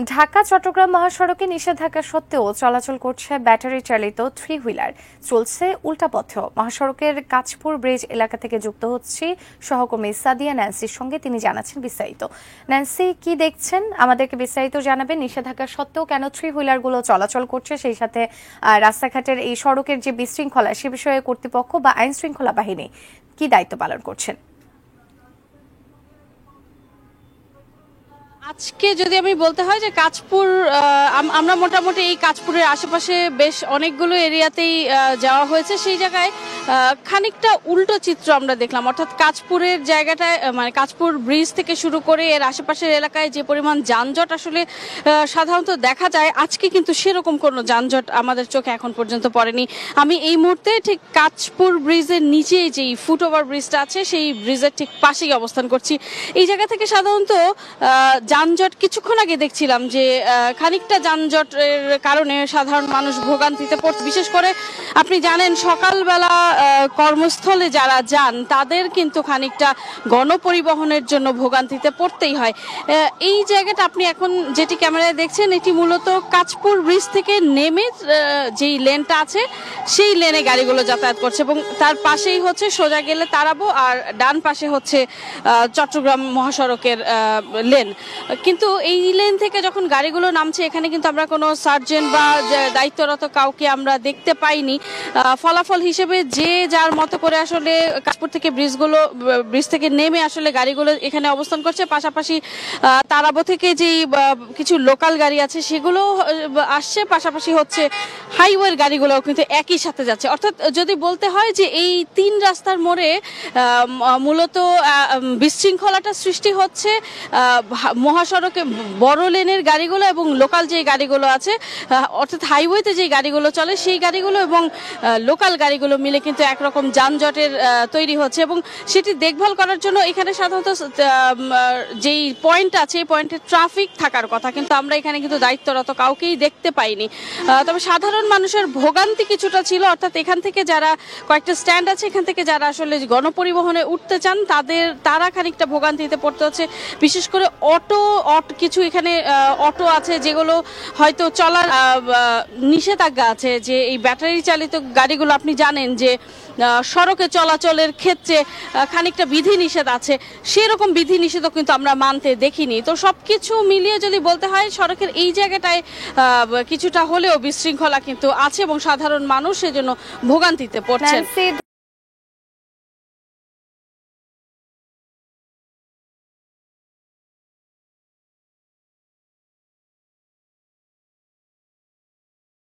ঢাকা চট্টগ্রাম মহাসড়কে নিষেধাজ্ঞা সত্ত্বেও চলাচল করছে ব্যাটারি চালিত থ্রি হুইলার। চলছে উল্টা পথেও। মহাসড়কের কাঁচপুর ব্রিজ এলাকা থেকে যুক্ত হচ্ছি সহকর্মী সাদিয়া ন্যান্সির সঙ্গে। তিনি জানাচ্ছেন বিস্তারিত। ন্যান্সি, কি দেখছেন আমাদেরকে বিস্তারিত জানাবেন। নিষেধাজ্ঞা সত্ত্বেও কেন থ্রি হুইলার গুলো চলাচল করছে, সেই সাথে রাস্তাঘাটের এই সড়কের যে বিশৃঙ্খলা সে বিষয়ে কর্তৃপক্ষ বা আইন শৃঙ্খলা বাহিনী কি দায়িত্ব পালন করছেন? আজকে যদি আমি বলতে হয় যে কাঁচপুর, আমরা মোটামুটি এই কাঁচপুরের আশেপাশে বেশ অনেকগুলো এরিয়াতেই যাওয়া হয়েছে। সেই জায়গায় খানিকটা উল্টো চিত্র আমরা দেখলাম, অর্থাৎ কাঁচপুরের জায়গাটায় মানে কাঁচপুর ব্রিজ থেকে শুরু করে এর আশেপাশের এলাকায় যে পরিমাণ যানজট আসলে সাধারণত দেখা যায়, আজকে কিন্তু সেরকম কোনো যানজট আমাদের চোখে এখন পর্যন্ত পড়েনি। আমি এই মুহূর্তে ঠিক কাঁচপুর ব্রিজের নিচে যেই ফুটওভার ব্রিজটা আছে সেই ব্রিজের ঠিক পাশেই অবস্থান করছি। এই জায়গা থেকে সাধারণত যানজট কিছুক্ষণ আগে দেখছিলাম যে খানিকটা যানজটের কারণে সাধারণ মানুষ ভোগান্তিতে পড়ছে। বিশেষ করে আপনি জানেন সকালবেলা কর্মস্থলে যারা যান তাদের কিন্তু খানিকটা গণপরিবহনের জন্য ভোগান্তিতে পড়তেই হয়। এই জায়গাটা আপনি এখন যেটি ক্যামেরায় দেখছেন এটি মূলত কাঁচপুর ব্রিজ থেকে নেমে যেই লেনটা আছে সেই লেনে গাড়িগুলো যাতায়াত করছে এবং তার পাশেই হচ্ছে সোজা গেলে তারাবো, আর ডান পাশে হচ্ছে চট্টগ্রাম মহাসড়কের লেন। কিন্তু এই লেন থেকে যখন গাড়িগুলো নামছে এখানে কিন্তু আমরা কোনো সার্জেন্ট বা দায়িত্বরত কাউকে আমরা দেখতে পাইনি। ফলাফল হিসেবে যে যার মতো করে আসলে কাঁচপুর থেকে ব্রিজ থেকে নেমে আসলে গাড়িগুলো এখানে অবস্থান করছে। পাশাপাশি তারাবো থেকে যেই কিছু লোকাল গাড়ি আছে সেগুলো আসছে, পাশাপাশি হচ্ছে হাইওয়ের গাড়িগুলোও কিন্তু একই সাথে যাচ্ছে। অর্থাৎ যদি বলতে হয় যে এই তিন রাস্তার মোড়ে মূলত বিশৃঙ্খলাটা সৃষ্টি হচ্ছে মহাসড়কে বড় লেনের গাড়িগুলো এবং লোকাল যে গাড়িগুলো আছে, অর্থাৎ হাইওয়েতে যে গাড়িগুলো চলে সেই গাড়িগুলো এবং লোকাল গাড়িগুলো মিলে কিন্তু একরকম যানজটের তৈরি হচ্ছে। এবং সেটি দেখভাল করার জন্য এখানে সাধারণত যেই পয়েন্ট আছে এই পয়েন্টে ট্রাফিক থাকার কথা, কিন্তু আমরা এখানে কিন্তু দায়িত্বরত কাউকেই দেখতে পাইনি। তবে সাধারণ মানুষের ভোগান্তি কিছুটা ছিল, অর্থাৎ এখান থেকে যারা কয়েকটা স্ট্যান্ড আছে এখান থেকে যারা আসলে গণপরিবহনে উঠতে চান তারা খানিকটা ভোগান্তিতে পড়তে হচ্ছে। বিশেষ করে কিছু এখানে অটো আছে যেগুলো হয়তো চলার নিষেধাজ্ঞা আছে, যে এই ব্যাটারি চালিত গাড়িগুলো আপনি জানেন যে সড়কে চলাচলের ক্ষেত্রে খানিকটা বিধিনিষেধ আছে, সেরকম বিধিনিষেধও কিন্তু আমরা মানতে দেখিনি। তো সবকিছু মিলিয়ে যদি বলতে হয় সড়কের এই জায়গাটায় কিছুটা হলেও বিশৃঙ্খলা কিন্তু আছে এবং সাধারণ মানুষ সেজন্য ভোগান্তিতে পড়ছেন।